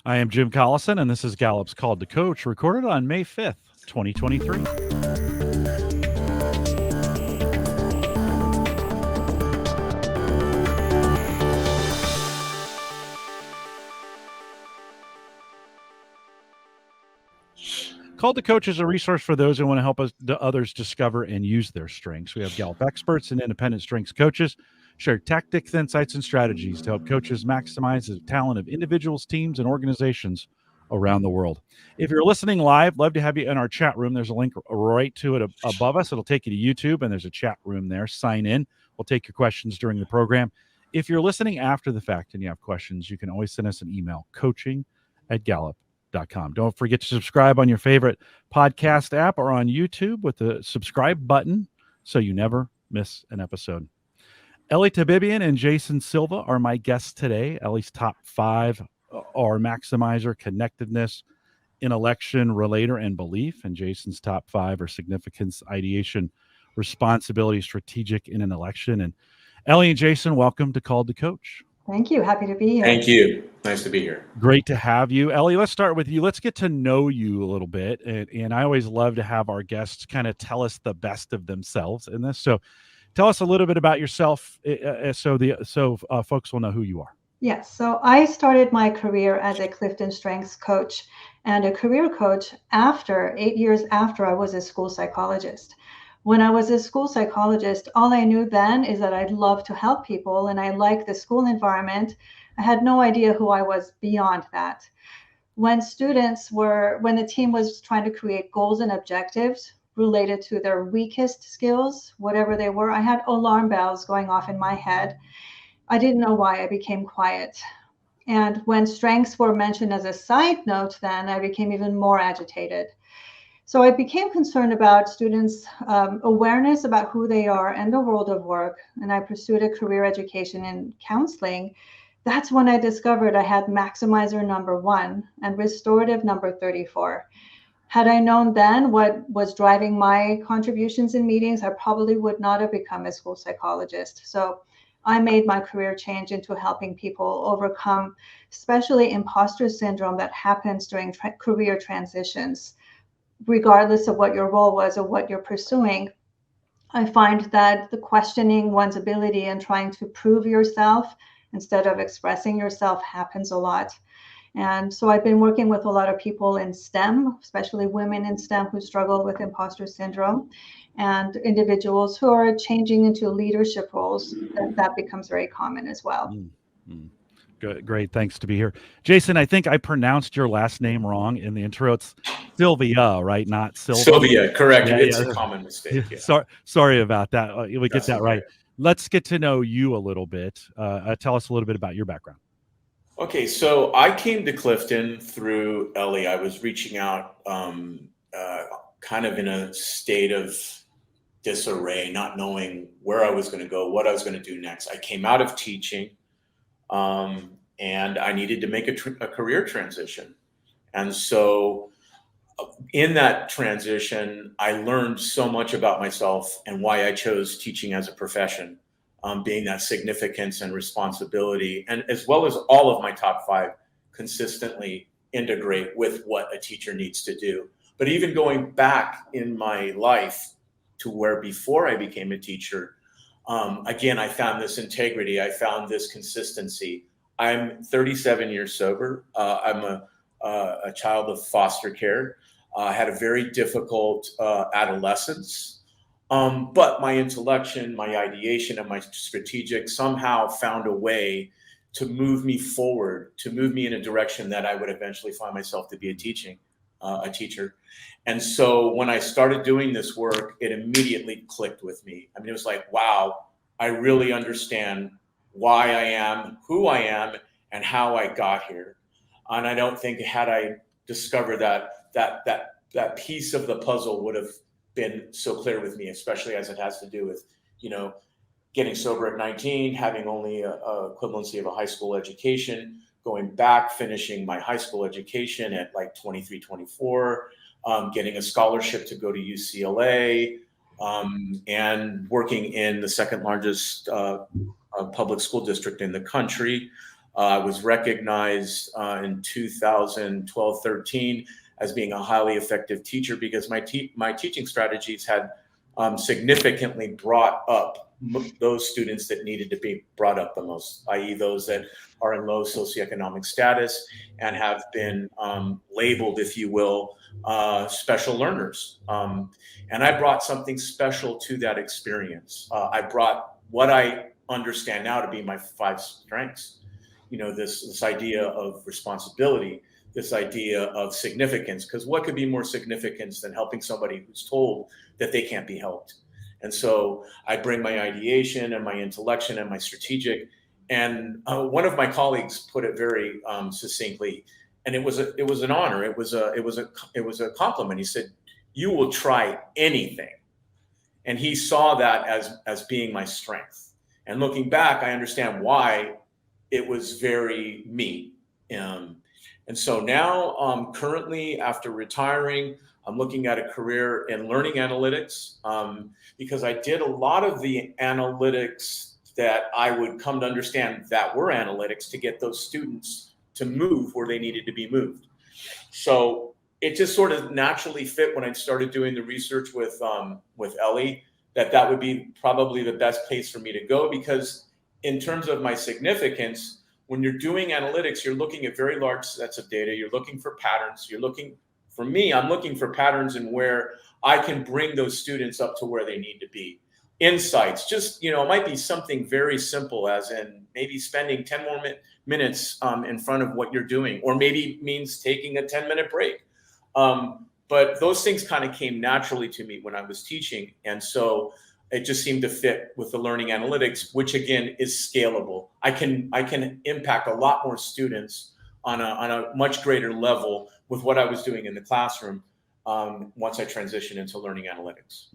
I am Jim Collison, and this is Gallup's Called to Coach, recorded on May 5th, 2023. Called to Coach is a resource for those who want to help others discover and use their strengths. We have Gallup experts and independent strengths coaches share tactics, insights, and strategies to help coaches maximize the talent of individuals, teams, and organizations around the world. If you're listening live, love to have you in our chat room. There's a link right to it above us. It'll take you to YouTube, and there's a chat room there. Sign in. We'll take your questions during the program. If you're listening after the fact and you have questions, you can always send us an email, coaching@gallup.com. Don't forget to subscribe on your favorite podcast app or on YouTube with the subscribe button so you never miss an episode. Ellie Tabibian and Jason Silvia are my guests today. Ellie's top 5 are maximizer, connectedness, intellection, relator, and belief. And Jason's top 5 are significance, ideation, responsibility, strategic, and intellection. And Ellie and Jason, welcome to Called to Coach. Thank you. Happy to be here. Thank you. Nice to be here. Great to have you. Ellie, let's start with you. Let's get to know you a little bit. And I always love to have our guests kind of tell us the best of themselves in this. So tell us a little bit about yourself so folks will know who you are. Yes. So I started my career as a CliftonStrengths coach and a career coach 8 years after I was a school psychologist. When I was a school psychologist, all I knew then is that I'd love to help people and I liked the school environment. I had no idea who I was beyond that. When the team was trying to create goals and objectives related to their weakest skills, whatever they were, I had alarm bells going off in my head. I didn't know why. I became quiet. And when strengths were mentioned as a side note, then I became even more agitated. So I became concerned about students' awareness about who they are and the world of work. And I pursued a career education in counseling. That's when I discovered I had maximizer number 1 and restorative number 34. Had I known then what was driving my contributions in meetings, I probably would not have become a school psychologist. So I made my career change into helping people overcome, especially imposter syndrome that happens during career transitions. Regardless of what your role was or what you're pursuing, I find that the questioning one's ability and trying to prove yourself instead of expressing yourself happens a lot. And so I've been working with a lot of people in STEM, especially women in STEM who struggle with imposter syndrome, and individuals who are changing into leadership roles. That becomes very common as well. Mm-hmm. Good, great. Thanks to be here. Jason, I think I pronounced your last name wrong in the intro. It's Silvia, right? Not Silvia. Silvia, correct. Yeah, it's a common mistake. Yeah. Sorry about that. We get that right. Let's get to know you a little bit. Tell us a little bit about your background. Okay, so I came to Clifton through Ellie. I was reaching out kind of in a state of disarray, not knowing where I was going to go, what I was going to do next. I came out of teaching. And I needed to make a career transition. And so in that transition, I learned so much about myself and why I chose teaching as a profession, being that significance and responsibility, and as well as all of my top 5 consistently integrate with what a teacher needs to do. But even going back in my life to where before I became a teacher, again, I found this integrity. I found this consistency. I'm 37 years sober. I'm a child of foster care. I had a very difficult adolescence. But my intellection, my ideation, and my strategic somehow found a way to move me forward, to move me in a direction that I would eventually find myself to be a teacher. And so when I started doing this work, it immediately clicked with me. I mean, it was like, wow, I really understand why I am, who I am, and how I got here. And I don't think had I discovered that piece of the puzzle would have been so clear with me, especially as it has to do with, getting sober at 19, having only a equivalency of a high school education, going back, finishing my high school education at like 23, 24, getting a scholarship to go to UCLA, and working in the second largest public school district in the country, I was recognized in 2012-13 as being a highly effective teacher because my teaching strategies had significantly brought up those students that needed to be brought up the most, i.e. those that are in low socioeconomic status and have been labeled, if you will, special learners. And I brought something special to that experience. I brought what I understand now to be my 5 strengths. You know, this idea of responsibility, this idea of significance, because what could be more significance than helping somebody who's told that they can't be helped? And so I bring my ideation and my intellection and my strategic. And one of my colleagues put it very succinctly, and it was an honor. It was a compliment. He said, "You will try anything," and he saw that as being my strength. And looking back, I understand why it was very me. And so now, currently, after retiring, I'm looking at a career in learning analytics because I did a lot of the analytics that I would come to understand that were analytics to get those students to move where they needed to be moved. So it just sort of naturally fit when I started doing the research with Ellie that would be probably the best place for me to go, because in terms of my significance, when you're doing analytics, you're looking at very large sets of data. You're looking for patterns. I'm looking for patterns in where I can bring those students up to where they need to be. Insights, just, it might be something very simple, as in maybe spending 10 more minutes in front of what you're doing, or maybe means taking a 10-minute break. But those things kind of came naturally to me when I was teaching. And so it just seemed to fit with the learning analytics, which again is scalable. I can impact a lot more students on a much greater level with what I was doing in the classroom once I transitioned into learning analytics.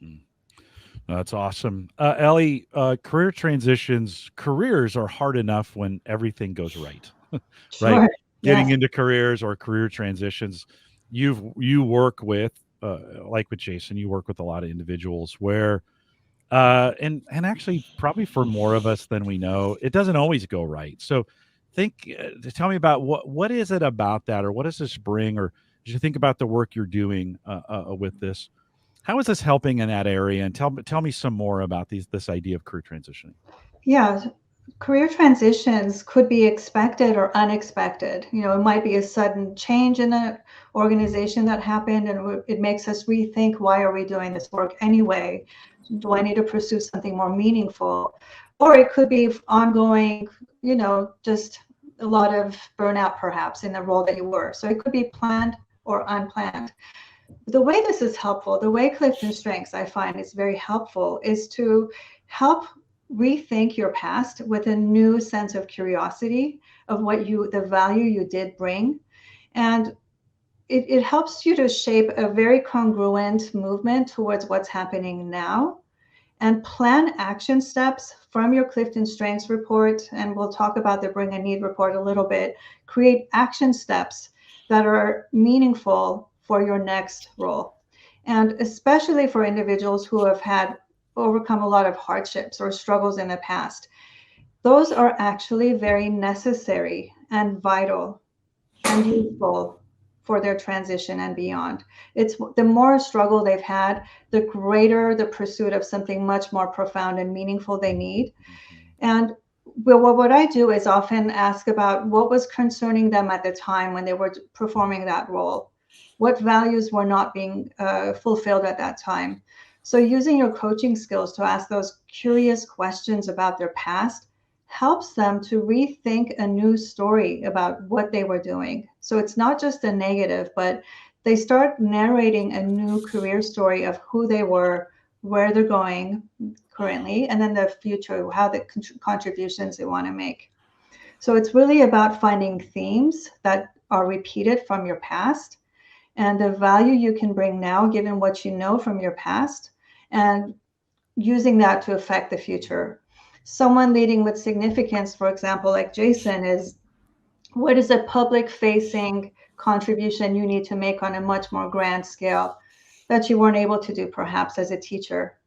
That's awesome. Ellie, career transitions, careers are hard enough when everything goes right, right? Sure. Getting Yes. into careers or career transitions, you work with, like with Jason, you work with a lot of individuals where, and actually probably for more of us than we know, it doesn't always go right. So tell me about what is it about that, or what does this bring, or as you think about the work you're doing with this, how is this helping in that area? And tell me some more about this idea of career transitioning. Yeah. Career transitions could be expected or unexpected. It might be a sudden change in the organization that happened, and it makes us rethink, why are we doing this work anyway? Do I need to pursue something more meaningful? Or it could be ongoing, just a lot of burnout perhaps in the role that you were. So it could be planned or unplanned. The way this is helpful, the way CliftonStrengths I find is very helpful, is to help rethink your past with a new sense of curiosity of the value you did bring. And it helps you to shape a very congruent movement towards what's happening now, and plan action steps from your CliftonStrengths report. And we'll talk about the Bring a Need report a little bit. Create action steps that are meaningful for your next role. And especially for individuals who have overcome a lot of hardships or struggles in the past, those are actually very necessary and vital and useful for their transition and beyond. It's the more struggle they've had, the greater the pursuit of something much more profound and meaningful they need. And what I do is often ask about what was concerning them at the time when they were performing that role. What values were not being fulfilled at that time? So using your coaching skills to ask those curious questions about their past helps them to rethink a new story about what they were doing. So it's not just a negative, but they start narrating a new career story of who they were, where they're going currently, and then the future, how the contributions they want to make. So it's really about finding themes that are repeated from your past and the value you can bring now, given what you know from your past, and using that to affect the future. Someone leading with significance, for example, like Jason, is what is a public-facing contribution you need to make on a much more grand scale that you weren't able to do perhaps as a teacher?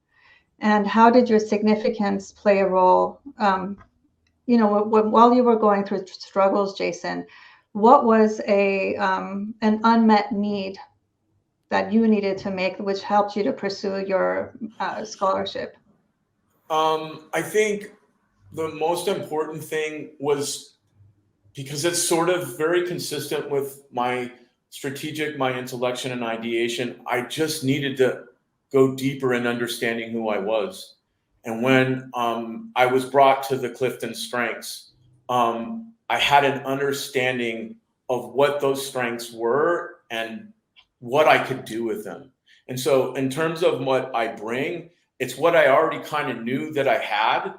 And how did your significance play a role while you were going through struggles, Jason, what was an unmet need that you needed to make, which helped you to pursue your scholarship? I think the most important thing was, because it's sort of very consistent with my intellection and ideation, I just needed to go deeper in understanding who I was. And when I was brought to the CliftonStrengths, I had an understanding of what those strengths were and what I could do with them. And so in terms of what I bring, it's what I already kind of knew that I had,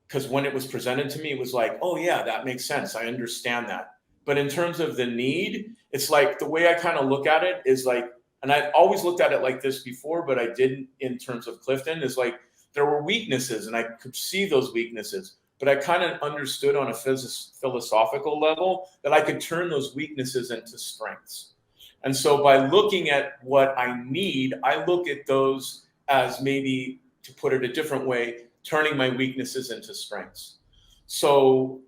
because when it was presented to me, it was like, oh yeah, that makes sense. I understand that. But in terms of the need, it's like the way I kind of look at it is like, and I always looked at it like this before, but I didn't in terms of Clifton, is like there were weaknesses and I could see those weaknesses, but I kind of understood on a philosophical level that I could turn those weaknesses into strengths. And so by looking at what I need, I look at those as, maybe to put it a different way, turning my weaknesses into strengths. So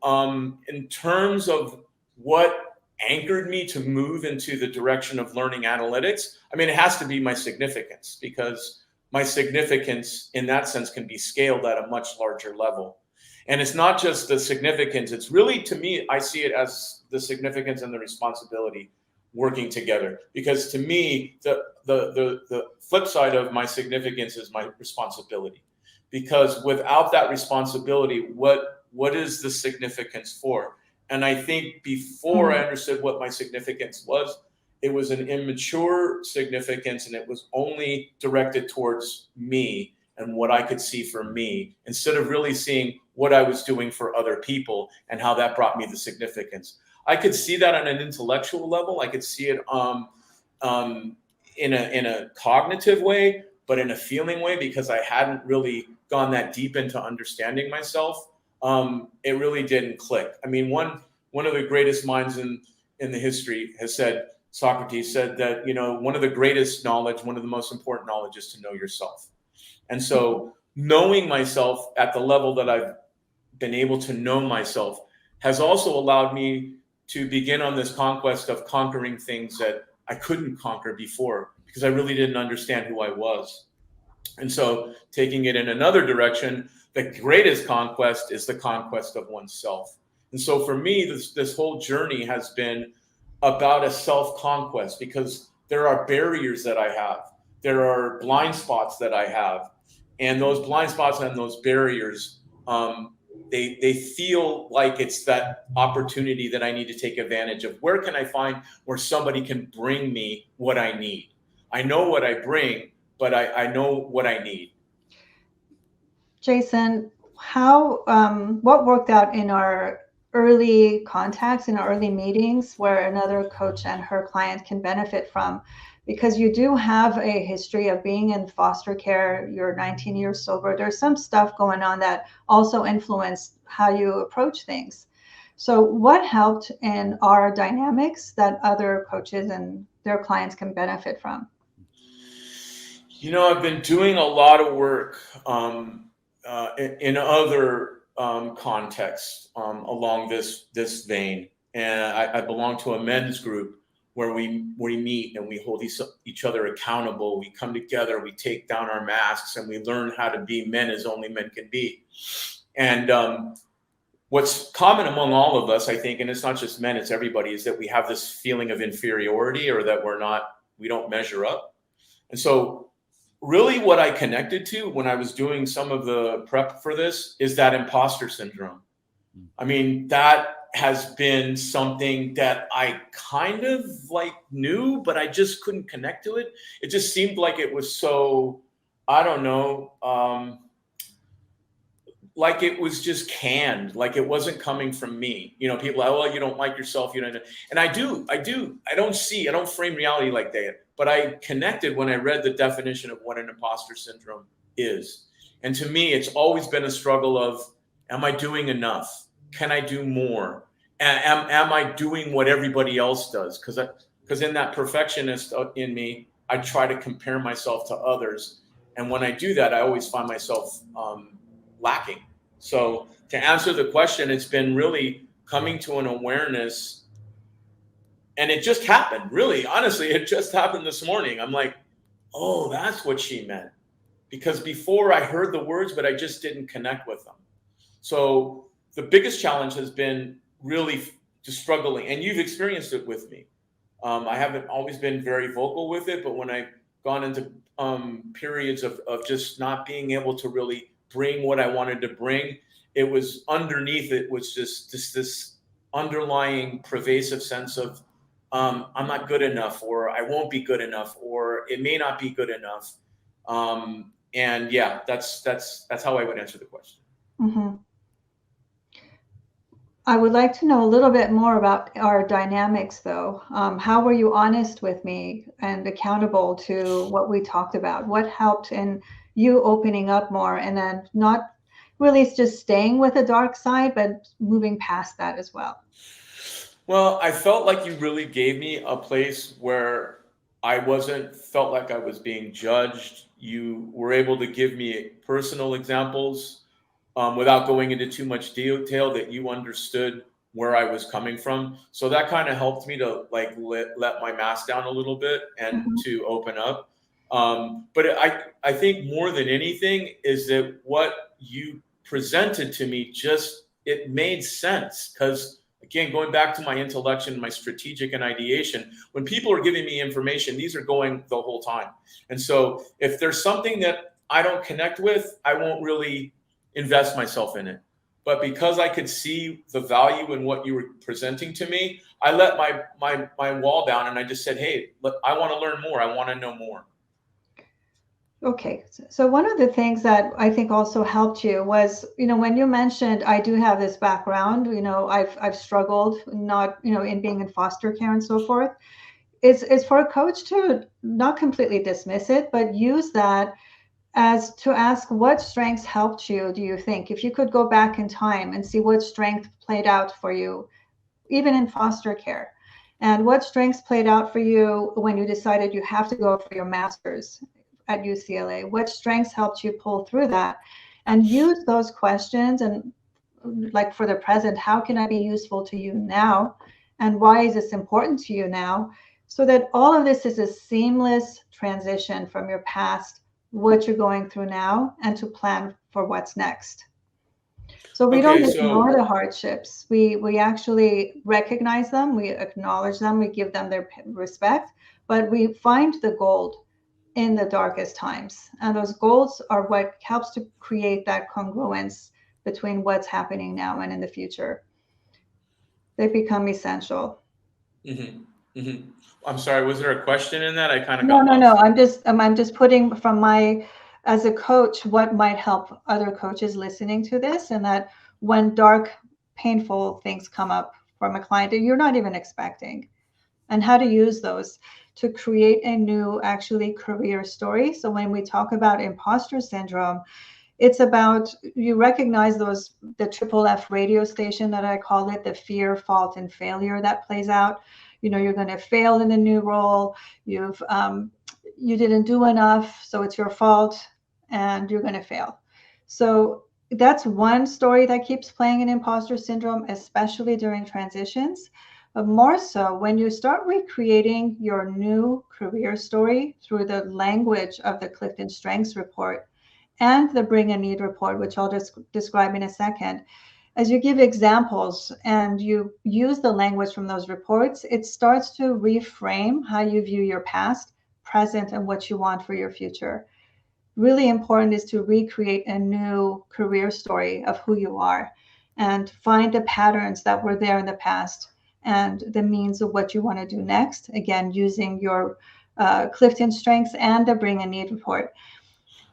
in terms of what anchored me to move into the direction of learning analytics, I mean, it has to be my significance, because my significance in that sense can be scaled at a much larger level. And it's not just the significance, it's really, to me, I see it as the significance and the responsibility working together. Because to me, the flip side of my significance is my responsibility. Because without that responsibility, what is the significance for? And I think before I understood what my significance was, it was an immature significance, and it was only directed towards me and what I could see for me, instead of really seeing what I was doing for other people and how that brought me the significance. I could see that on an intellectual level. I could see it in a cognitive way, but in a feeling way, because I hadn't really gone that deep into understanding myself. It really didn't click. I mean, one of the greatest minds in the history has said, Socrates said that, one of the greatest knowledge, one of the most important knowledge is to know yourself. And so knowing myself at the level that I've been able to know myself has also allowed me to begin on this conquest of conquering things that I couldn't conquer before, because I really didn't understand who I was. And so taking it in another direction, the greatest conquest is the conquest of oneself. And so for me, this whole journey has been about a self-conquest, because there are barriers that I have. There are blind spots that I have. And those blind spots and those barriers, they feel like it's that opportunity that I need to take advantage of. Where can I find where somebody can bring me what I need? I know what I bring, but I know what I need. Jason, what worked out in our early contacts, in our early meetings, where another coach and her client can benefit from? Because you do have a history of being in foster care, you're 19 years sober. There's some stuff going on that also influenced how you approach things. So what helped in our dynamics that other coaches and their clients can benefit from? I've been doing a lot of work in other contexts along this vein. And I belong to a men's group where we meet and we hold each other accountable. We come together, we take down our masks, and we learn how to be men as only men can be. And what's common among all of us, I think, and it's not just men, it's everybody, is that we have this feeling of inferiority, or that we don't measure up. And so really what I connected to when I was doing some of the prep for this is that imposter syndrome. I mean, that has been something that I kind of knew, but I just couldn't connect to it. It just seemed like it was so, I don't know, like it was just canned, like it wasn't coming from me. People are, well, you don't like yourself, and I don't frame reality like that, but I connected when I read the definition of what an imposter syndrome is. And to me, it's always been a struggle of, am I doing enough? Can I do more? Am I doing what everybody else does? Because in that perfectionist in me, I try to compare myself to others. And when I do that, I always find myself lacking. So to answer the question, it's been really coming to an awareness, and it just happened. Really, honestly, it just happened this morning. I'm like, oh, that's what she meant. Because before I heard the words, but I just didn't connect with them. So the biggest challenge has been really just struggling, and you've experienced it with me. I haven't always been very vocal with it, but when I've gone into periods of just not being able to really bring what I wanted to bring, it was underneath it was just this underlying pervasive sense of I'm not good enough, or I won't be good enough, or it may not be good enough. And yeah, that's how I would answer the question. Mm-hmm. I would like to know a little bit more about our dynamics, though. How were you honest with me and accountable to what we talked about? What helped in you opening up more, and then not really just staying with the dark side, but moving past that as well? Well, I felt like you really gave me a place where I felt like I was being judged. You were able to give me personal examples without going into too much detail, that you understood where I was coming from. So that kind of helped me to like let my mask down a little bit and Mm-hmm. to open up. But I think more than anything is that what you presented to me, it made sense. Because again, going back to my intellection, my strategic and ideation, when people are giving me information, these are going the whole time. And so if there's something that I don't connect with, I won't really invest myself in it. But because I could see the value in what you were presenting to me, I let my wall down, and I just said, hey, look, I want to learn more. I want to know more. Okay, so one of the things that I think also helped you was, when you mentioned, I do have this background, I've struggled not, in being in foster care and so forth. It's for a coach to not completely dismiss it, but use that as to ask, what strengths helped you, do you think? If you could go back in time and see what strength played out for you, even in foster care, and what strengths played out for you when you decided you have to go for your master's at UCLA, what strengths helped you pull through that, and use those questions. And like, for the present, how can I be useful to you now? And why is this important to you now? So that all of this is a seamless transition from your past, what you're going through now, and to plan for what's next. So we don't ignore the hardships. We actually recognize them, we acknowledge them, we give them their respect, but we find the gold in the darkest times. And those goals are what helps to create that congruence between what's happening now and in the future. They become essential. Mm-hmm. Mm-hmm. I'm sorry, was there a question in that? I kind of No. got lost. I'm just putting from as a coach, what might help other coaches listening to this, and that when dark, painful things come up from a client that you're not even expecting, and how to use those to create a new, actually, career story. So when we talk about imposter syndrome, it's about, you recognize the triple F radio station that I call it, the fear, fault, and failure that plays out. You're going to fail in the new role. You didn't do enough, so it's your fault, and you're going to fail. So that's one story that keeps playing in imposter syndrome, especially during transitions. But more so when you start recreating your new career story through the language of the CliftonStrengths report and the Bring a Need report, which I'll just describe in a second. As you give examples and you use the language from those reports, it starts to reframe how you view your past, present, and what you want for your future. Really important is to recreate a new career story of who you are and find the patterns that were there in the past and the means of what you want to do next. Again, using your CliftonStrengths and the Bring a Need report.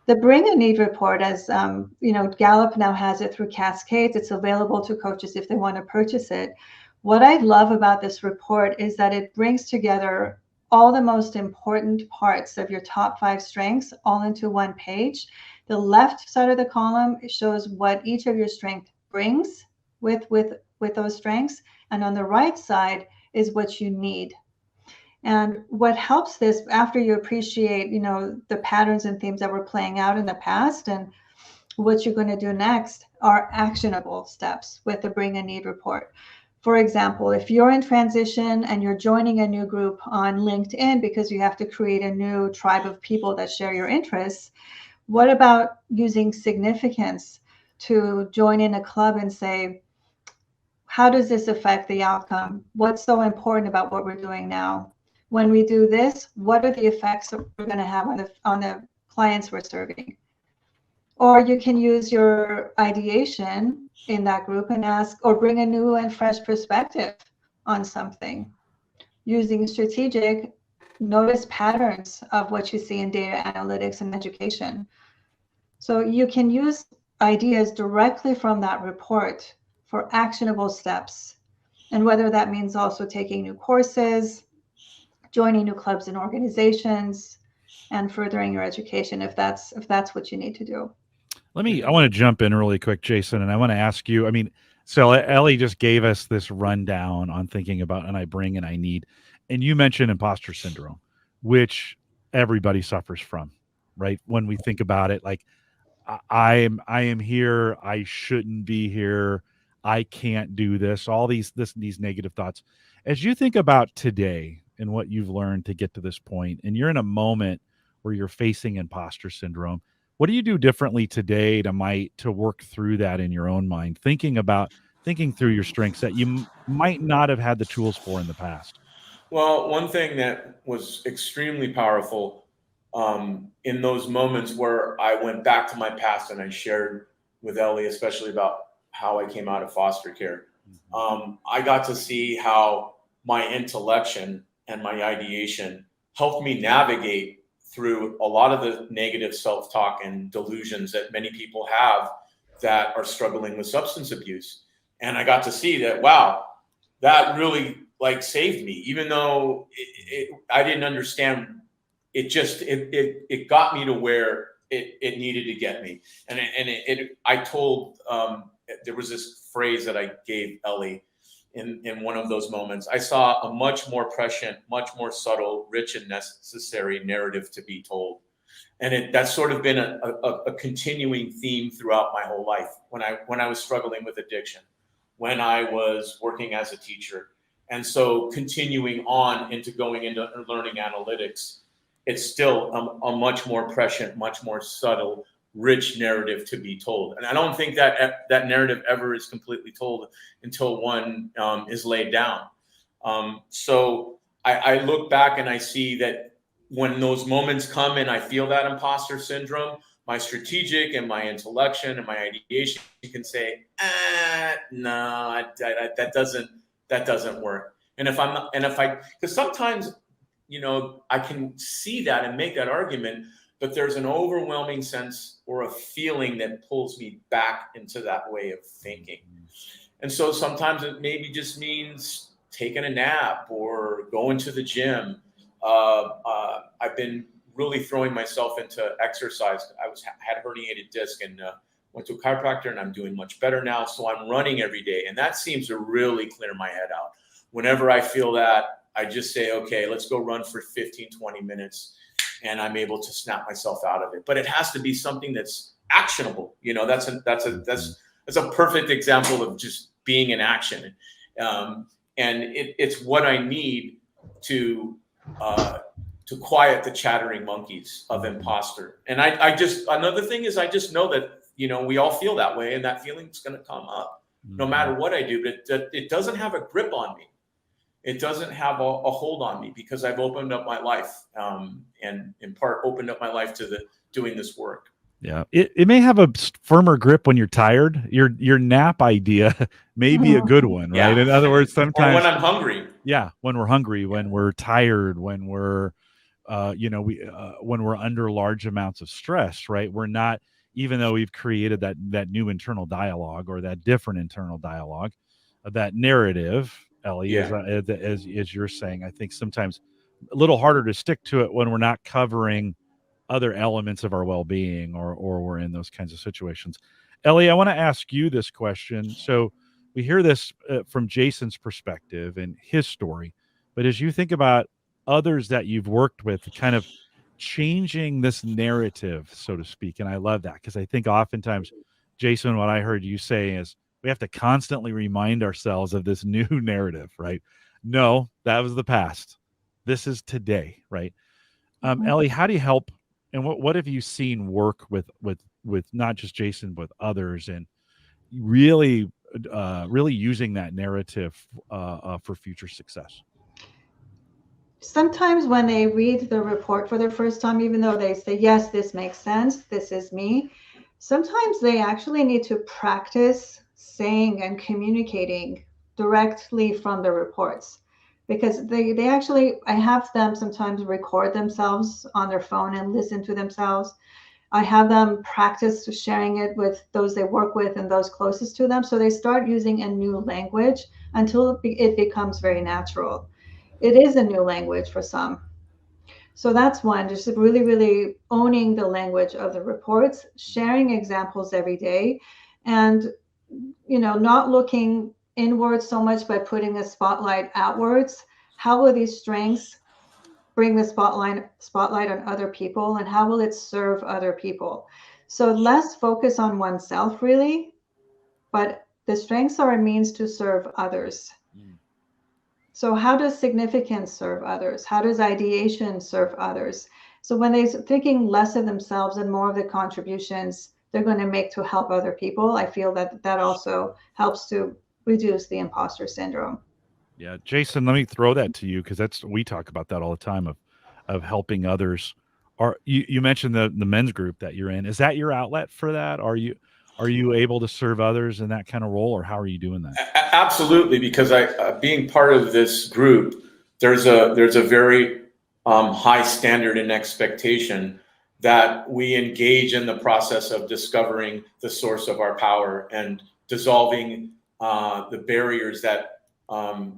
The Bring a Need report, as Gallup now has it through Cascades. It's available to coaches if they want to purchase it. What I love about this report is that it brings together all the most important parts of your top 5 strengths all into one page. The left side of the column shows what each of your strengths brings with those strengths, and on the right side is what you need. And what helps this, after you appreciate, the patterns and themes that were playing out in the past and what you're going to do next, are actionable steps with the bring a need report. For example, if you're in transition and you're joining a new group on LinkedIn because you have to create a new tribe of people that share your interests, what about using significance to join in a club and say, how does this affect the outcome? What's so important about what we're doing now? When we do this, what are the effects that we're going to have on the clients we're serving? Or you can use your ideation in that group and ask, or bring a new and fresh perspective on something. Using strategic, notice patterns of what you see in data analytics and education. So you can use ideas directly from that report for actionable steps. And whether that means also taking new courses, joining new clubs and organizations, and furthering your education if that's what you need to do. I want to jump in really quick, Jason, and I want to ask you, I mean, so Ellie just gave us this rundown on thinking about and I bring and I need, and you mentioned imposter syndrome, which everybody suffers from, right? When we think about it, like I am here, I shouldn't be here, I can't do this, all these negative thoughts. As you think about today and what you've learned to get to this point, and you're in a moment where you're facing imposter syndrome, what do you do differently today to work through that in your own mind, thinking through your strengths that you might not have had the tools for in the past? Well, one thing that was extremely powerful in those moments where I went back to my past and I shared with Ellie, especially about how I came out of foster care, I got to see how my intellection and my ideation helped me navigate through a lot of the negative self-talk and delusions that many people have that are struggling with substance abuse. And I got to see that, wow, that really like saved me, even though I didn't understand. It got me to where it needed to get me. And I told, there was this phrase that I gave Ellie in one of those moments. I saw a much more prescient, much more subtle, rich and necessary narrative to be told. And that's sort of been a continuing theme throughout my whole life. When I was struggling with addiction, when I was working as a teacher, and so continuing on into going into learning analytics, it's still a much more prescient, much more subtle, rich narrative to be told. And I don't think that narrative ever is completely told until one is laid down. So I look back and I see that when those moments come and I feel that imposter syndrome, my strategic and my intellection and my ideation can say, no, that doesn't work. And because sometimes, I can see that and make that argument, but there's an overwhelming sense or a feeling that pulls me back into that way of thinking. And so sometimes it maybe just means taking a nap or going to the gym. I've been really throwing myself into exercise. I had herniated disc and went to a chiropractor, and I'm doing much better now. So I'm running every day, and that seems to really clear my head out. Whenever I feel that, I just say, okay, let's go run for 15, 20 minutes. And I'm able to snap myself out of it. But it has to be something that's actionable. That's a perfect example of just being in action. And it's what I need to quiet the chattering monkeys of imposter. And another thing is I just know that, we all feel that way, and that feeling's going to come up no matter what I do, but it doesn't have a grip on me. It doesn't have a hold on me because I've opened up my life, and in part opened up my life to doing this work. Yeah, it may have a firmer grip when you're tired. Your nap idea may be a good one, right? In other words, sometimes when I'm hungry. Yeah, when we're hungry, when we're tired, when we're, when we're under large amounts of stress, right? We're not, even though we've created that new internal dialogue or that different internal dialogue, that narrative, Ellie, as you're saying, I think sometimes a little harder to stick to it when we're not covering other elements of our well-being or we're in those kinds of situations. Ellie, I want to ask you this question. So we hear this from Jason's perspective and his story, but as you think about others that you've worked with, kind of changing this narrative, so to speak, and I love that because I think oftentimes Jason, what I heard you say is we have to constantly remind ourselves of this new narrative, right? No, that was the past. This is today, right? Ellie, how do you help? And what have you seen work with not just Jason, but others, and really using that narrative for future success? Sometimes when they read the report for the first time, even though they say, yes, this makes sense, this is me, sometimes they actually need to practice saying and communicating directly from the reports, because they actually, I have them sometimes record themselves on their phone and listen to themselves. I have them practice sharing it with those they work with and those closest to them. So they start using a new language until it becomes very natural. It is a new language for some. So that's one, just really, really owning the language of the reports, sharing examples every day, and, not looking inwards so much by putting a spotlight outwards. How will these strengths bring the spotlight on other people, and how will it serve other people? So less focus on oneself, really, but the strengths are a means to serve others. So how does significance serve others? How does ideation serve others? So when they're thinking less of themselves and more of the contributions they're going to make to help other people, I feel that also helps to reduce the imposter syndrome. Yeah, Jason, let me throw that to you, because we talk about that all the time of helping others. You mentioned the men's group that you're in? Is that your outlet for that? Are you able to serve others in that kind of role, or how are you doing that? Absolutely, because being part of this group, there's a very high standard and expectation that we engage in the process of discovering the source of our power and dissolving the barriers that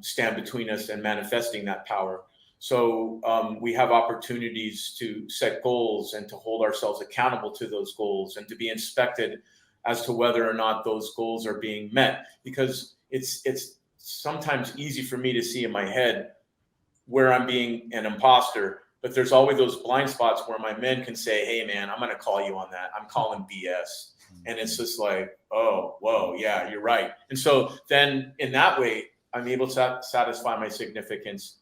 stand between us and manifesting that power. So we have opportunities to set goals and to hold ourselves accountable to those goals, and to be inspected as to whether or not those goals are being met. Because it's sometimes easy for me to see in my head where I'm being an imposter, but there's always those blind spots where my men can say, hey man, I'm going to call you on that. I'm calling BS. And it's just like, oh, whoa, yeah, you're right. And so then in that way, I'm able to satisfy my significance,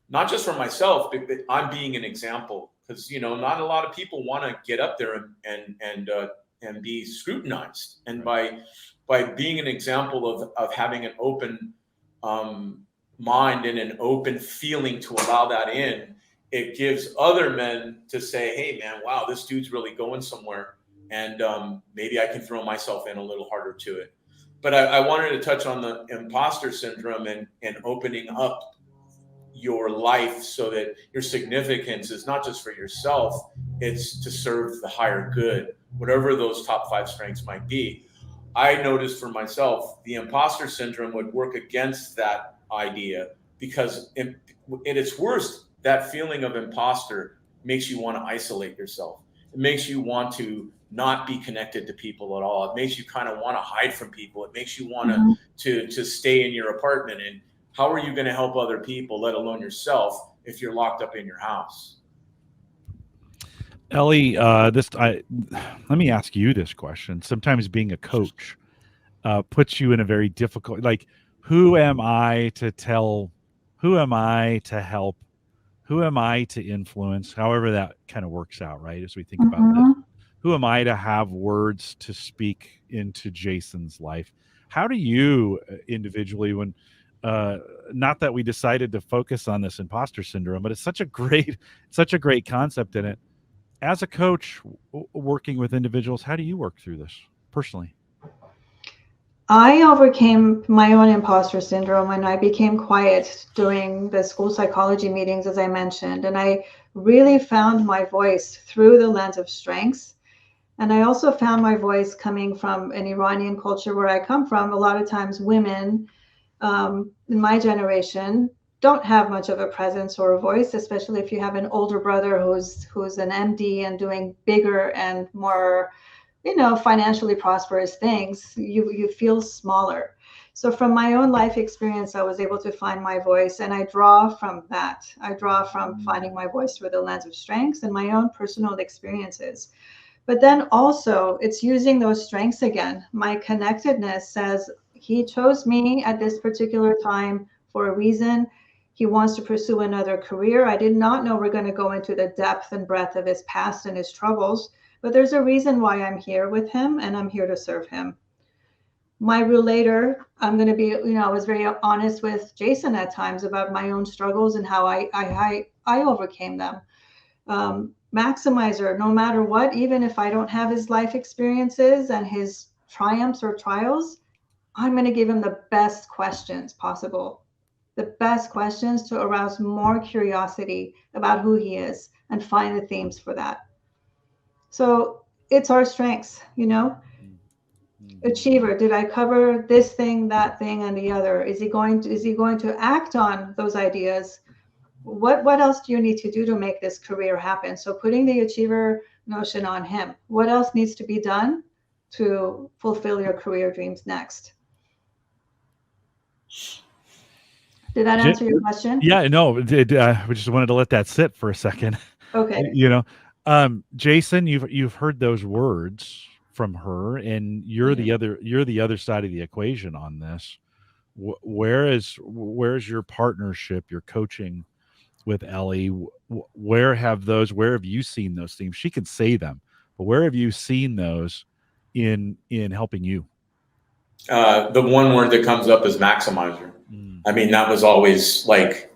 not just for myself, but I'm being an example. Because, not a lot of people want to get up there and be scrutinized. And by being an example of having an open mind and an open feeling to allow that in, it gives other men to say, hey man, wow, this dude's really going somewhere. And maybe I can throw myself in a little harder to it. But I wanted to touch on the imposter syndrome and opening up your life so that your significance is not just for yourself, it's to serve the higher good, whatever those top 5 strengths might be. I noticed for myself, the imposter syndrome would work against that idea, because in its worst, that feeling of imposter makes you want to isolate yourself. It makes you want to not be connected to people at all. It makes you kind of want to hide from people. It makes you want to stay in your apartment. And how are you going to help other people, let alone yourself, if you're locked up in your house? Ellie, let me ask you this question. Sometimes being a coach puts you in a very difficult, like, who am I to tell? Who am I to help? Who am I to influence? However that kind of works out, right? As we think about this, who am I to have words to speak into Jason's life? How do you individually, when not that we decided to focus on this imposter syndrome, but it's such a great concept in it. As a coach working with individuals, how do you work through this personally? I overcame my own imposter syndrome when I became quiet during the school psychology meetings, as I mentioned, and I really found my voice through the lens of strengths. And I also found my voice coming from an Iranian culture where I come from. A lot of times women in my generation don't have much of a presence or a voice, especially if you have an older brother who's an MD and doing bigger and more, financially prosperous things. You feel smaller. So from my own life experience, I was able to find my voice, and I draw from that. I draw from finding my voice through the lens of strengths and my own personal experiences. But then also it's using those strengths again. My connectedness says he chose me at this particular time for a reason. He wants to pursue another career. I did not know we're going to go into the depth and breadth of his past and his troubles, but there's a reason why I'm here with him, and I'm here to serve him. My relator, I'm going to be, I was very honest with Jason at times about my own struggles and how I overcame them. Maximizer, no matter what, even if I don't have his life experiences and his triumphs or trials, I'm going to give him the best questions possible, the best questions to arouse more curiosity about who he is and find the themes for that. So it's our strengths, Achiever, did I cover this thing, that thing, and the other? Is he going to act on those ideas? What else do you need to do to make this career happen? So putting the achiever notion on him. What else needs to be done to fulfill your career dreams next? Did that answer your question? Yeah, no, we just wanted to let that sit for a second. Okay. Jason, you've heard those words from her, and you're the other side of the equation on this. Where's your partnership, your coaching with Ellie? Where have you seen those themes? She can say them, but where have you seen those in helping you? The one word that comes up is maximizer. I mean, that was always like,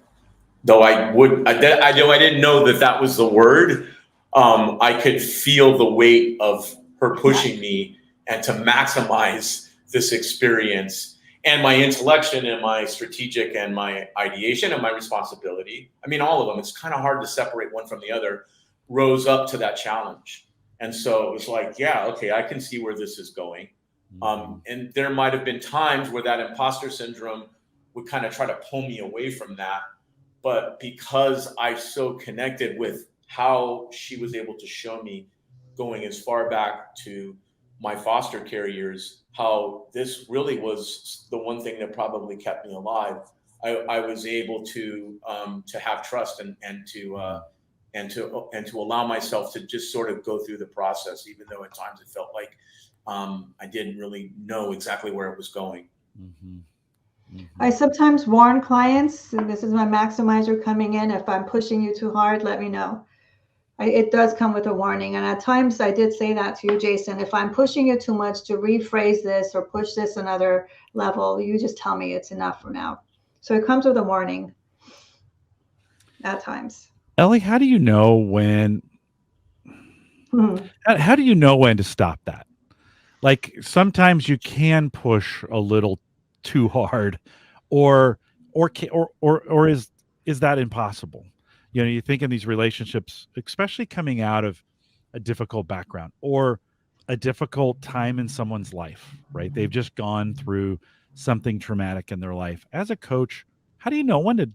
though I didn't know that was the word. I could feel the weight of her pushing me and to maximize this experience, and my intellection and my strategic and my ideation and my responsibility. I mean, all of them. It's kind of hard to separate one from the other. Rose up to that challenge, and so it was like, yeah, okay, I can see where this is going. And there might have been times where that imposter syndrome would kind of try to pull me away from that. But because I so connected with how she was able to show me, going as far back to my foster care years, how this really was the one thing that probably kept me alive. I was able to have trust and to allow myself to just sort of go through the process, even though at times it felt like I didn't really know exactly where it was going. Mm-hmm. Mm-hmm. I sometimes warn clients, and this is my maximizer coming in, if I'm pushing you too hard, let me know. It does come with a warning. And at times I did say that to you, Jason, if I'm pushing you too much to rephrase this or push this another level, you just tell me it's enough for now. So it comes with a warning at times. Ellie, how do you know when, how do you know when to stop that? Like sometimes you can push a little too hard, or is that impossible? You think in these relationships, especially coming out of a difficult background or a difficult time in someone's life, right? They've just gone through something traumatic in their life. As a coach, how do you know when to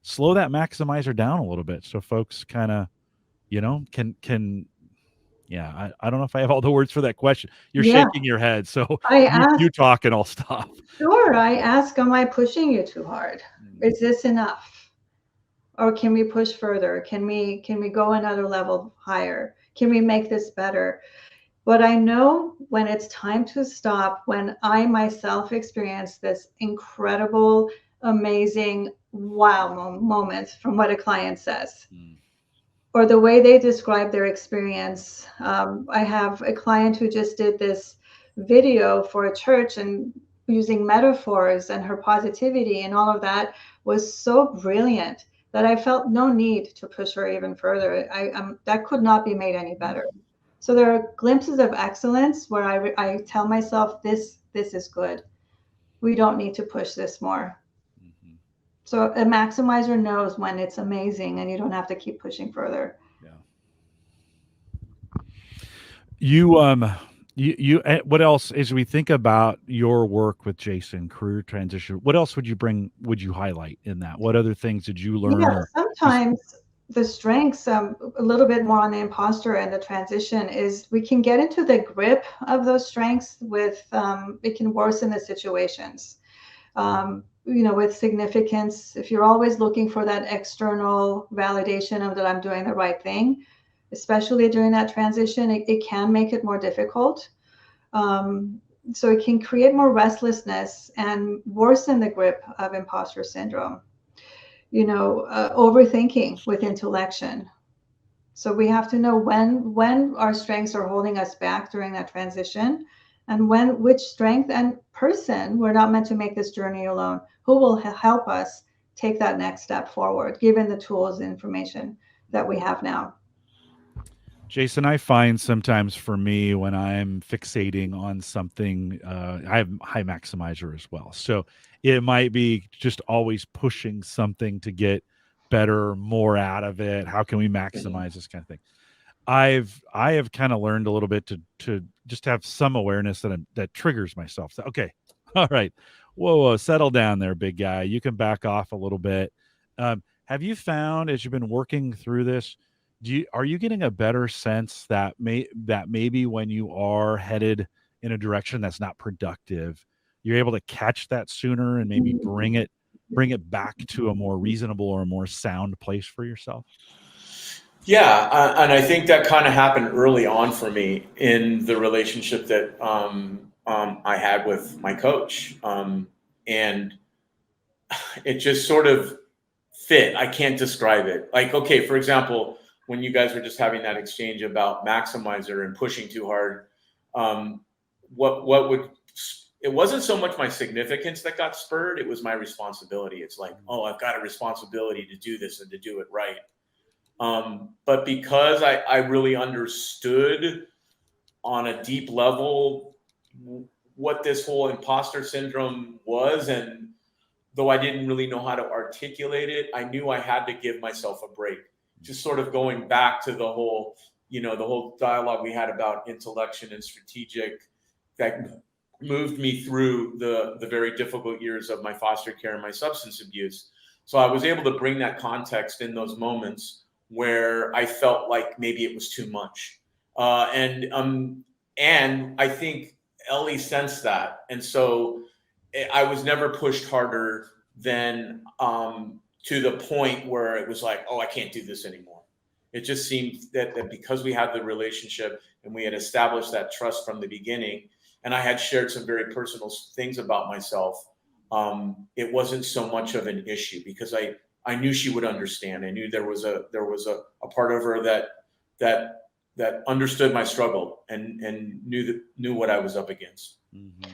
slow that maximizer down a little bit so folks kind of, can yeah, I don't know if I have all the words for that question. You're shaking your head, so you talk and I'll stop. Sure. I ask, am I pushing you too hard? Is this enough? Or can we push further? Can we go another level higher? Can we make this better? But I know when it's time to stop, when I myself experience this incredible, amazing, wow moment from what a client says. Or the way they describe their experience. I have a client who just did this video for a church and using metaphors, and her positivity and all of that was so brilliant that I felt no need to push her even further. That could not be made any better. So there are glimpses of excellence where I tell myself, this is good. We don't need to push this more. So a maximizer knows when it's amazing and you don't have to keep pushing further. Yeah. You what else, as we think about your work with Jason, career transition, what else would you highlight in that? What other things did you learn? Yeah, sometimes the strengths, a little bit more on the imposter and the transition, is we can get into the grip of those strengths with, it can worsen the situations. With significance, if you're always looking for that external validation of that I'm doing the right thing, especially during that transition, it can make it more difficult. So it can create more restlessness and worsen the grip of imposter syndrome. Overthinking with intellection. So we have to know when our strengths are holding us back during that transition, and which strength and person, we're not meant to make this journey alone, who will help us take that next step forward, given the tools and information that we have now. Jason, I find sometimes for me when I'm fixating on something, I have high maximizer as well. So it might be just always pushing something to get better, more out of it. How can we maximize this kind of thing? I have kind of learned a little bit to just have some awareness that triggers myself. So, okay, all right, whoa, settle down there, big guy. You can back off a little bit. Have you found as you've been working through this? Are you getting a better sense that maybe when you are headed in a direction that's not productive, you're able to catch that sooner and maybe bring it back to a more reasonable or a more sound place for yourself? Yeah, and I think that kind of happened early on for me in the relationship that I had with my coach, and it just sort of fit. I can't describe it. Like, okay, for example, when you guys were just having that exchange about maximizer and pushing too hard, it wasn't so much my significance that got spurred, it was my responsibility. It's like, oh, I've got a responsibility to do this and to do it right. But because I really understood on a deep level what this whole imposter syndrome was, and though I didn't really know how to articulate it, I knew I had to give myself a break. Just sort of going back to the whole dialogue we had about intellection and strategic that moved me through the very difficult years of my foster care and my substance abuse. So I was able to bring that context in those moments where I felt like maybe it was too much. And I think Ellie sensed that. And so I was never pushed harder than to the point where it was like, oh, I can't do this anymore. It just seemed that because we had the relationship and we had established that trust from the beginning, and I had shared some very personal things about myself, it wasn't so much of an issue because I knew she would understand. I knew there was a part of her that understood my struggle and knew what I was up against. Mm-hmm.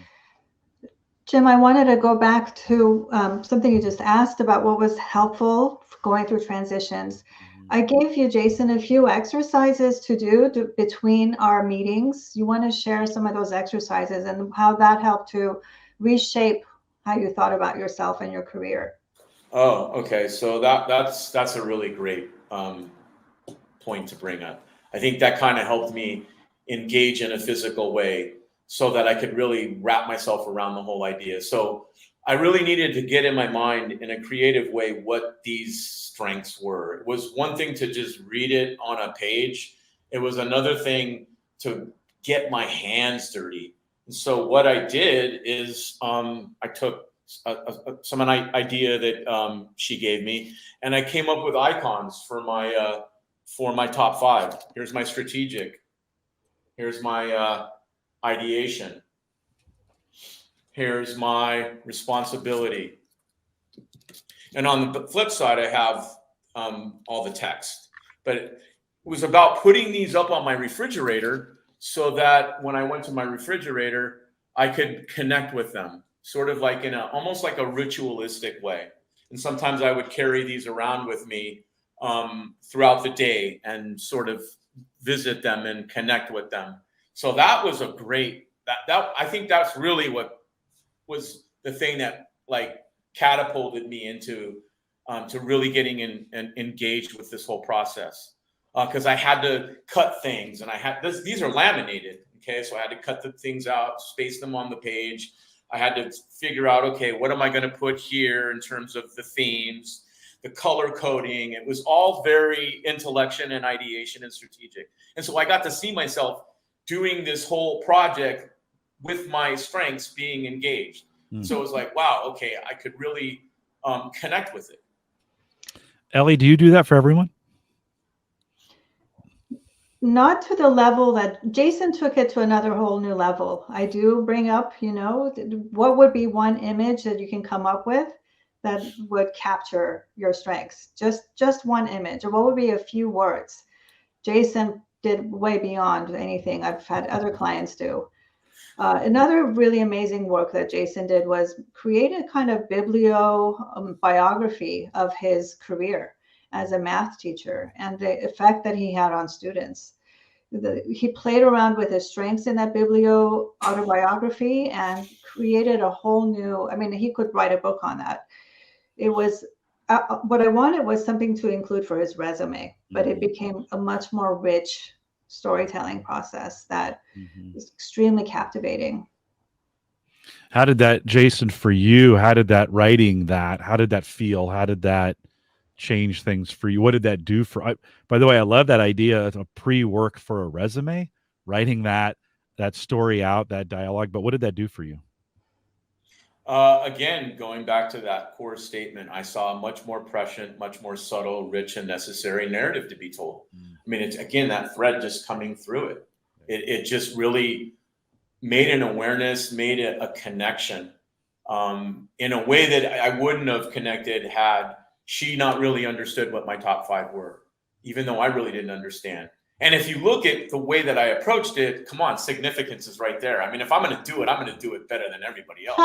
Jim, I wanted to go back to something you just asked about what was helpful going through transitions. Mm-hmm. I gave you, Jason, a few exercises to do between our meetings. You want to share some of those exercises and how that helped to reshape how you thought about yourself and your career. Oh, okay. So that's a really great point to bring up. I think that kind of helped me engage in a physical way so that I could really wrap myself around the whole idea. So I really needed to get in my mind in a creative way what these strengths were. It was one thing to just read it on a page. It was another thing to get my hands dirty. And so what I did is I took some idea that she gave me, and I came up with icons for my top 5. Here's my strategic. Here's my ideation. Here's my responsibility. And on the flip side, I have all the text. But it was about putting these up on my refrigerator so that when I went to my refrigerator, I could connect with them, sort of like in almost like a ritualistic way. And sometimes I would carry these around with me throughout the day and sort of visit them and connect with them. So that was a great, that I think that's really what was the thing that like catapulted me into to really getting engaged with this whole process. Because I had to cut things, and these are laminated. Okay, so I had to cut the things out, space them on the page. I had to figure out, okay, what am I going to put here in terms of the themes, the color coding. It was all very intellection and ideation and strategic. And so I got to see myself doing this whole project with my strengths being engaged. So it was like, wow, okay, I could really connect with it. Ellie, do you do that for everyone? Not to the level that Jason took it to another whole new level. I do bring up, what would be one image that you can come up with that would capture your strengths? Just one image, or what would be a few words? Jason did way beyond anything I've had other clients do. Another really amazing work that Jason did was create a kind of biography of his career as a math teacher and the effect that he had on students. He played around with his strengths in that autobiography and created a whole new, I mean, he could write a book on that. It was, what I wanted was something to include for his resume, but it became a much more rich storytelling process that is extremely captivating. How did that, Jason, for you, how did that writing that, how did that feel? How did that change things for you? What did that do for, by the way, I love that idea of a pre-work for a resume, writing that story out, that dialogue, but what did that do for you? Again, going back to that core statement, I saw a much more prescient, much more subtle, rich, and necessary narrative to be told. I mean, it's again that thread just coming through it. It just really made an awareness, made a connection in a way that I wouldn't have connected had she not really understood what my top 5 were, even though I really didn't understand. And if you look at the way that I approached it, come on, significance is right there. I mean, if I'm going to do it, I'm going to do it better than everybody else.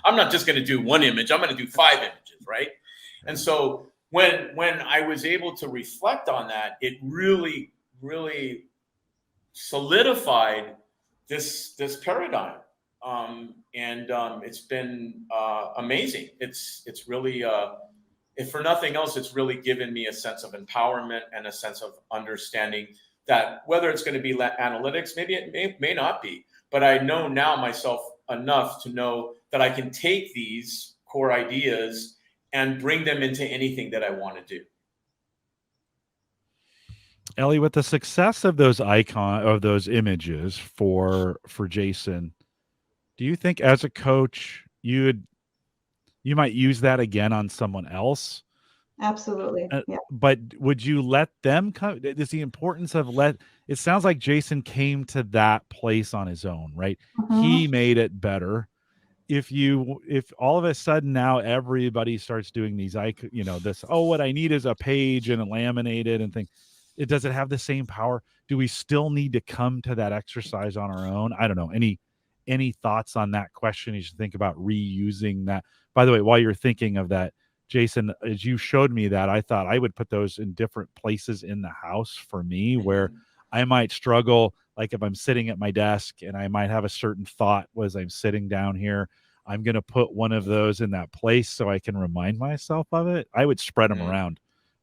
I'm not just going to do one image. I'm going to do 5 images, right? And so when I was able to reflect on that, it really, really solidified this paradigm. It's been amazing. It's really, if for nothing else, it's really given me a sense of empowerment and a sense of understanding that whether it's going to be analytics, maybe it may not be, but I know now myself enough to know that I can take these core ideas and bring them into anything that I want to do. Ellie, with the success of those images for Jason, do you think as a coach you might use that again on someone else? Absolutely. Yeah. But would you let them come? Is the importance of it sounds like Jason came to that place on his own, right? He made it better. If all of a sudden now everybody starts doing these, what I need is a page and a laminated and thing. Does it have the same power? Do we still need to come to that exercise on our own? I don't know. Any thoughts on that question? You should think about reusing that. By the way, while you're thinking of that, Jason, as you showed me that, I thought I would put those in different places in the house for me where I might struggle. Like if I'm sitting at my desk and I might have a certain thought as I'm sitting down here, I'm going to put one of those in that place so I can remind myself of it. I would spread them around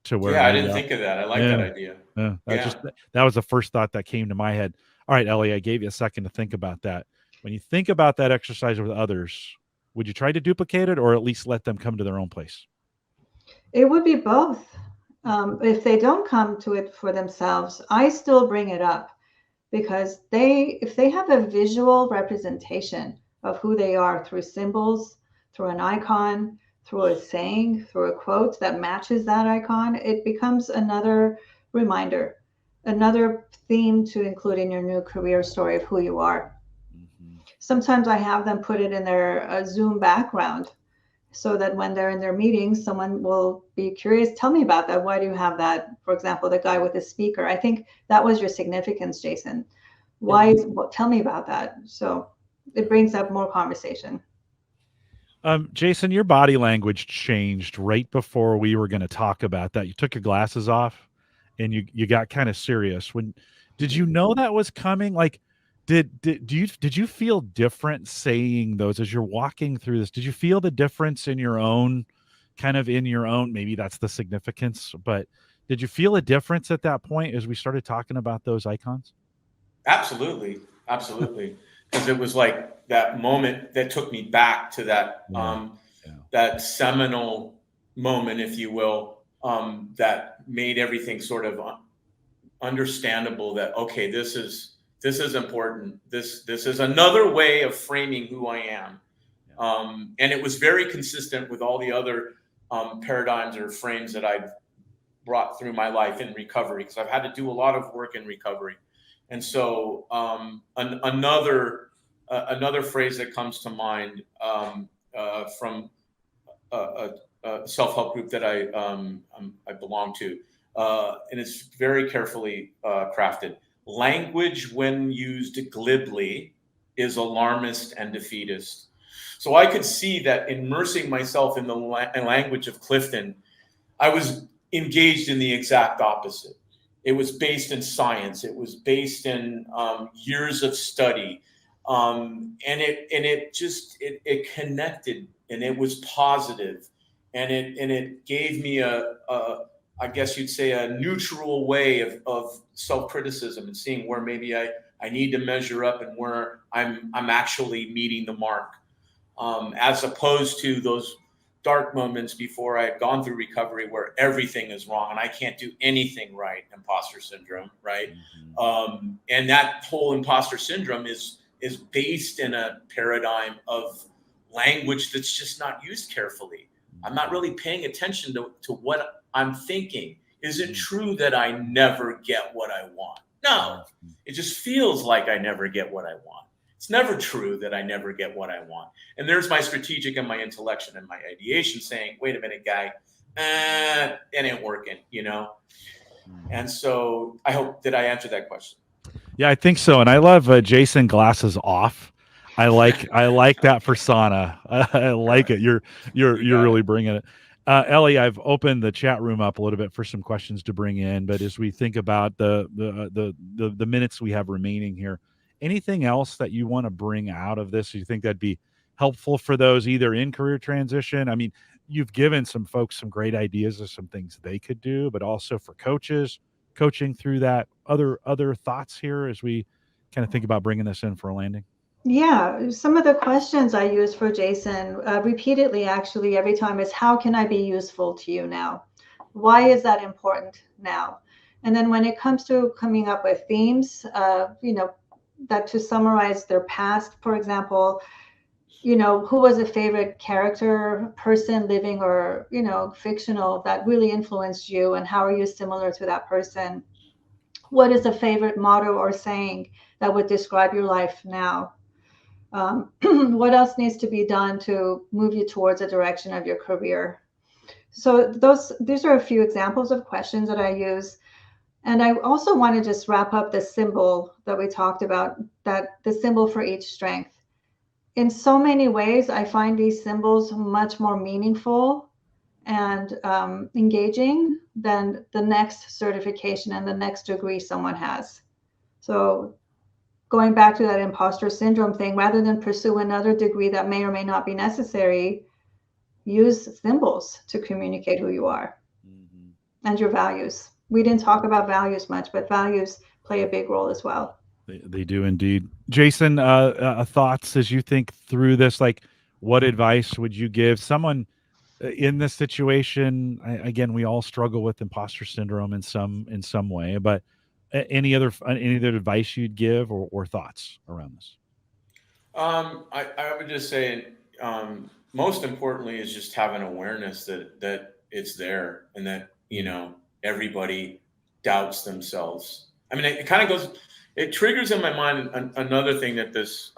to where. I didn't think of that. I like that idea. That was the first thought that came to my head. All right, Ellie, I gave you a second to think about that. When you think about that exercise with others, would you try to duplicate it or at least let them come to their own place? It would be both. If they don't come to it for themselves, I still bring it up because if they have a visual representation of who they are through symbols, through an icon, through a saying, through a quote that matches that icon, it becomes another reminder, another theme to include in your new career story of who you are. Sometimes I have them put it in their Zoom background so that when they're in their meetings, someone will be curious, tell me about that. Why do you have that? For example, the guy with the speaker, I think that was your significance, Jason. Tell me about that. So it brings up more conversation. Jason, your body language changed right before we were going to talk about that. You took your glasses off and you got kind of serious. Did you know that was coming? Like, did you feel different saying those as you're walking through this? Did you feel the difference in your own, maybe that's the significance, but did you feel a difference at that point as we started talking about those icons? Absolutely. Because it was like that moment that took me back to that, that seminal moment, if you will, that made everything sort of understandable that, okay, this is important. This is another way of framing who I am. And it was very consistent with all the other paradigms or frames that I've brought through my life in recovery, because I've had to do a lot of work in recovery. And so another phrase that comes to mind from a self-help group that I belong to, and it's very carefully crafted. Language, when used glibly, is alarmist and defeatist. So I could see that immersing myself in the language of Clifton, I was engaged in the exact opposite. It was based in science. It was based in years of study, and it connected, and it was positive, and it gave me I guess you'd say a neutral way of self-criticism and seeing where maybe I need to measure up and where I'm actually meeting the mark, as opposed to those dark moments before I had gone through recovery where everything is wrong and I can't do anything right. Imposter syndrome, right? Mm-hmm. And that whole imposter syndrome is based in a paradigm of language that's just not used carefully. I'm not really paying attention to what I'm thinking. Is it true that I never get what I want? No, it just feels like I never get what I want. It's never true that I never get what I want. And there's my strategic and my intellection and my ideation saying, wait a minute, guy, it ain't working, you know? And so I hope, did I answer that question? Yeah, I think so. And I love Jason Glasses Off. I like that persona. I like it. You're really bringing it. Ellie, I've opened the chat room up a little bit for some questions to bring in, but as we think about the minutes we have remaining here, anything else that you want to bring out of this? You think that'd be helpful for those either in career transition? I mean, you've given some folks some great ideas of some things they could do, but also for coaches coaching through that. Other thoughts here as we kind of think about bringing this in for a landing? Yeah, some of the questions I use for Jason repeatedly, actually, every time is, how can I be useful to you now? Why is that important now? And then when it comes to coming up with themes, that to summarize their past, for example, who was a favorite character, person, living or, fictional, that really influenced you, and how are you similar to that person? What is a favorite motto or saying that would describe your life now? What else needs to be done to move you towards a direction of your career? So these are a few examples of questions that I use. And I also want to just wrap up the symbol that we talked about, that the symbol for each strength. In so many ways, I find these symbols much more meaningful and engaging than the next certification and the next degree someone has. So going back to that imposter syndrome thing, rather than pursue another degree that may or may not be necessary, use symbols to communicate who you are and your values. We didn't talk about values much, but values play a big role as well. They do indeed. Jason, thoughts as you think through this, like what advice would you give someone in this situation? Again, we all struggle with imposter syndrome in some way, but any other advice you'd give or thoughts around this? I would just say, most importantly is just having awareness that it's there, and that, everybody doubts themselves. I mean, it triggers in my mind another thing that this,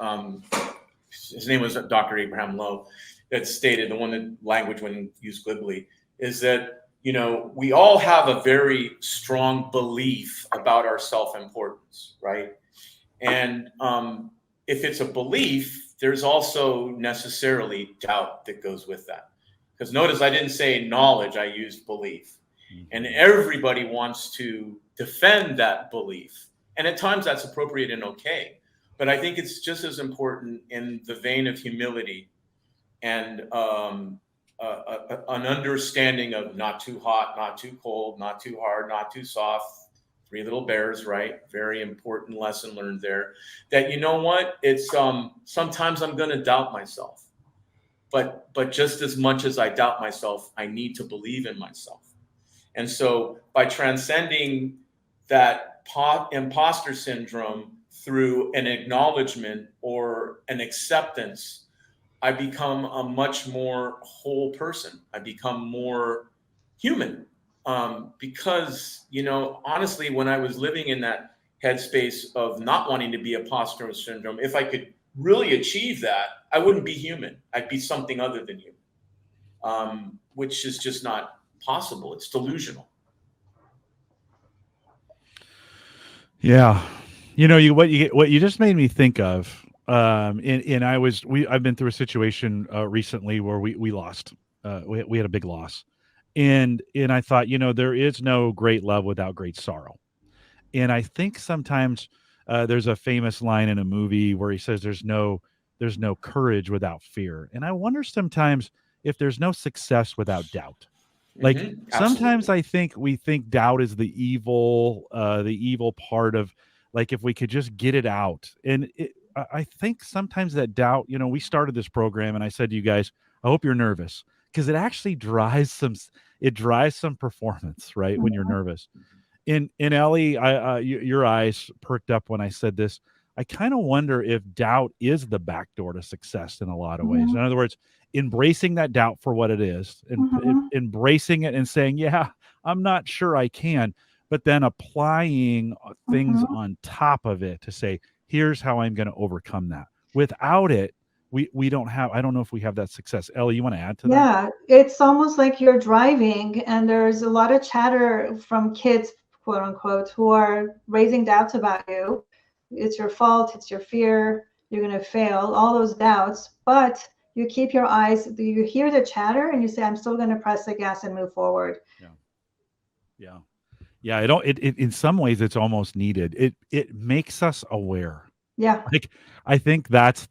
his name was Dr. Abraham Lowe, that stated, the one that language when used glibly, is that, we all have a very strong belief about our self-importance, right? And if it's a belief, there's also necessarily doubt that goes with that. Because notice I didn't say knowledge, I used belief. And everybody wants to defend that belief. And at times that's appropriate and okay. But I think it's just as important in the vein of humility and an understanding of not too hot, not too cold, not too hard, not too soft. Three little bears, right? Very important lesson learned there. That, you know what? It's sometimes I'm going to doubt myself. But just as much as I doubt myself, I need to believe in myself. And so by transcending that imposter syndrome through an acknowledgement or an acceptance, I become a much more whole person. I become more human. because, honestly, when I was living in that headspace of not wanting to be imposter syndrome, if I could really achieve that, I wouldn't be human. I'd be something other than human, which is just not possible. It's delusional. Yeah. What you just made me think of, and I've been through a situation recently where we lost, we had a big loss, and I thought, there is no great love without great sorrow. And I think sometimes there's a famous line in a movie where he says there's no courage without fear. And I wonder sometimes if there's no success without doubt. Like sometimes Absolutely. I think we think doubt is the evil part of, like, if we could just get it out. And I think sometimes that doubt, we started this program and I said to you guys, I hope you're nervous, because it actually drives some performance, right? When you're nervous. In Ellie, your eyes perked up when I said this. I kind of wonder if doubt is the back door to success in a lot of ways. In other words, embracing that doubt for what it is, and embracing it and saying, yeah, I'm not sure I can, but then applying things on top of it to say, here's how I'm going to overcome that. Without it, we don't have, I don't know if we have that success. Ellie, you want to add to that? Yeah, it's almost like you're driving and there's a lot of chatter from kids, quote unquote, who are raising doubts about you. It's your fault, it's your fear, you're going to fail, all those doubts. But you keep your eyes, you hear the chatter and you say, I'm still going to press the gas and move forward. Yeah. It in some ways it's almost needed. It makes us aware. Yeah. Like, I think that's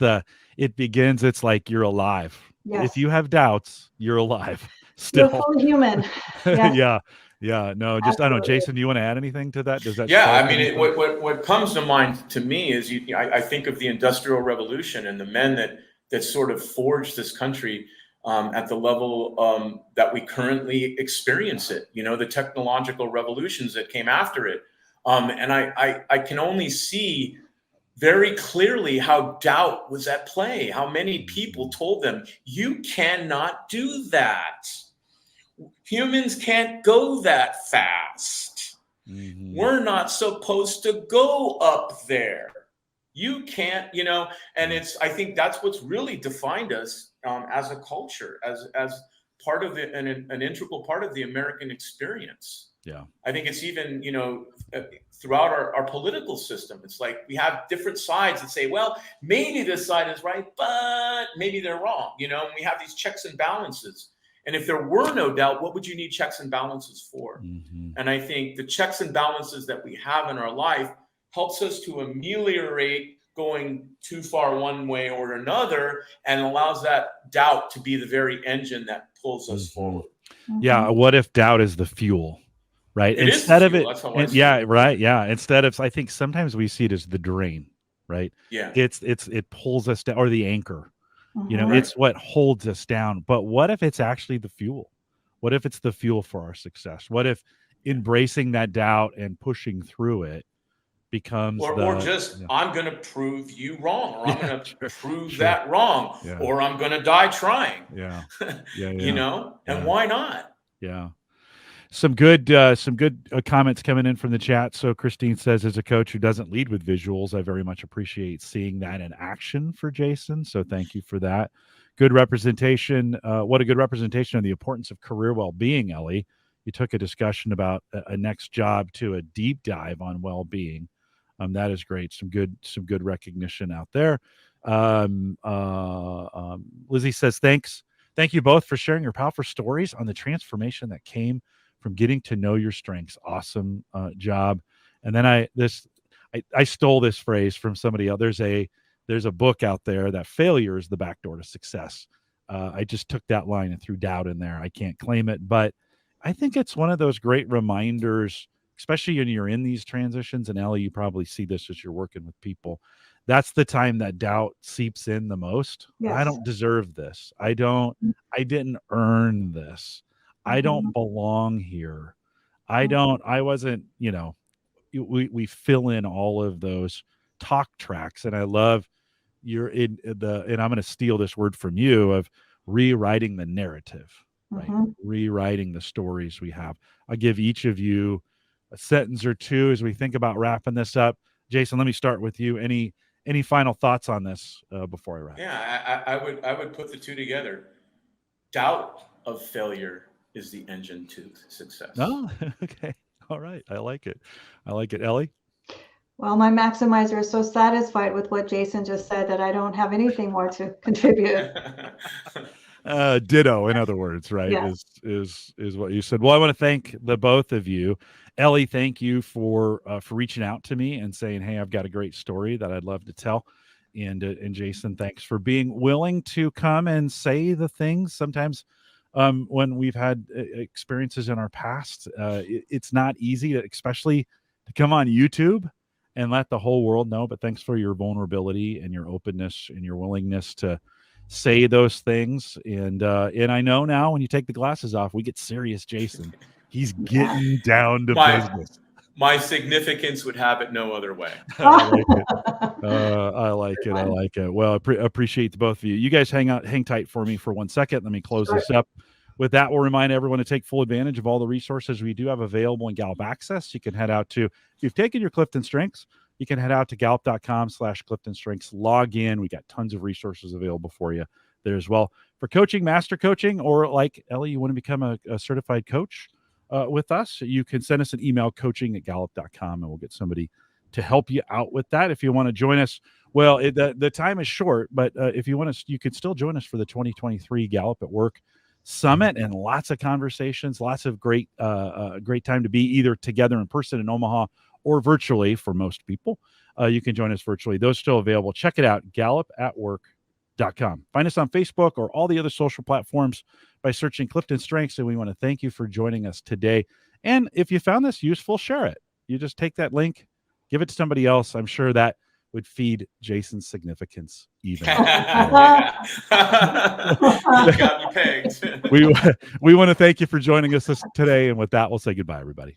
it begins. It's like you're alive. Yes. If you have doubts, you're alive still. You're fully human. Yes. Yeah. No, just, I don't know. Jason, do you want to add anything to that? Does that? Yeah. I mean, what comes to mind to me is I think of the Industrial Revolution and the men that sort of forged this country at the level that we currently experience it, the technological revolutions that came after it. And I can only see very clearly how doubt was at play, how many people told them, you cannot do that. Humans can't go that fast. We're not supposed to go up there. You can't, and I think that's what's really defined us as a culture, as part of an integral part of the American experience. Yeah. I think it's even, throughout our political system, it's like we have different sides that say, well, maybe this side is right, but maybe they're wrong, and we have these checks and balances. And if there were no doubt, what would you need checks and balances for? And I think the checks and balances that we have in our life helps us to ameliorate going too far one way or another, and allows that doubt to be the very engine that pulls us forward. Yeah. What if doubt is the fuel? Right. Instead of it. That's how I see it. Right. Yeah. Instead of, I think sometimes we see it as the drain, right? Yeah. It pulls us down, or the anchor, Right. It's what holds us down. But what if it's actually the fuel? What if it's the fuel for our success? What if embracing that doubt and pushing through it becomes I'm going to prove you wrong, or I'm going to prove that wrong, or I'm going to die trying. And why not? Yeah. Some good comments coming in from the chat. So Christine says, as a coach who doesn't lead with visuals, I very much appreciate seeing that in action for Jason. So thank you for that. Good representation. What a good representation of the importance of career well-being, Ellie. You took a discussion about a next job to a deep dive on well-being. That is great. Some good recognition out there. Lizzie says, thanks. Thank you both for sharing your powerful stories on the transformation that came from getting to know your strengths. Awesome job. And then I stole this phrase from somebody else. There's a book out there that failure is the back door to success. I just took that line and threw doubt in there. I can't claim it, but I think it's one of those great reminders, especially when you're in these transitions. And Ellie, you probably see this as you're working with people. That's the time that doubt seeps in the most. Yes. I don't deserve this. I didn't earn this. I don't belong here. I wasn't, we fill in all of those talk tracks. And I love and I'm going to steal this word from you, of rewriting the narrative. right? Mhm. Rewriting the stories we have. I'll give each of you a sentence or two as we think about wrapping this up. Jason, let me start with you. Any final thoughts on this before I wrap? Yeah, I would put the two together. Doubt of failure is the engine to success. Oh, okay. All right. I like it. I like it. Ellie? Well, my maximizer is so satisfied with what Jason just said that I don't have anything more to contribute. Ditto, in other words, right? Yeah. Is what you said. Well, I want to thank the both of you. Ellie, thank you for reaching out to me and saying, "Hey, I've got a great story that I'd love to tell." And Jason, thanks for being willing to come and say the things. Sometimes when we've had experiences in our past, it's not easy, especially to come on YouTube and let the whole world know. But thanks for your vulnerability and your openness and your willingness to say those things. And I know now when you take the glasses off, we get serious, Jason. He's getting down to business. My significance would have it no other way. I like it. I like it. I like it. Well, I appreciate the both of you. You guys hang tight for me for 1 second. Let me close this up. With that, we'll remind everyone to take full advantage of all the resources we do have available in Gallup Access. You can head out to, if you've taken your Clifton Strengths, you can head out to gallup.com/CliftonStrengths, log in. We got tons of resources available for you there as well. For coaching, master coaching, or like Ellie, you want to become a certified coach with us, you can send us an email, coaching@gallup.com, and we'll get somebody to help you out with that. If you want to join us, well, the time is short, but if you want to, you can still join us for the 2023 Gallup at Work Summit, and lots of conversations, lots of great time to be either together in person in Omaha or virtually for most people. You can join us virtually. Those still available. Check it out, gallupatwork.com. Find us on Facebook or all the other social platforms by searching Clifton Strengths. And we want to thank you for joining us today. And if you found this useful, share it. You just take that link, give it to somebody else. I'm sure that would feed Jason's significance even. You got me pegged. We want to thank you for joining us today. And with that, we'll say goodbye, everybody.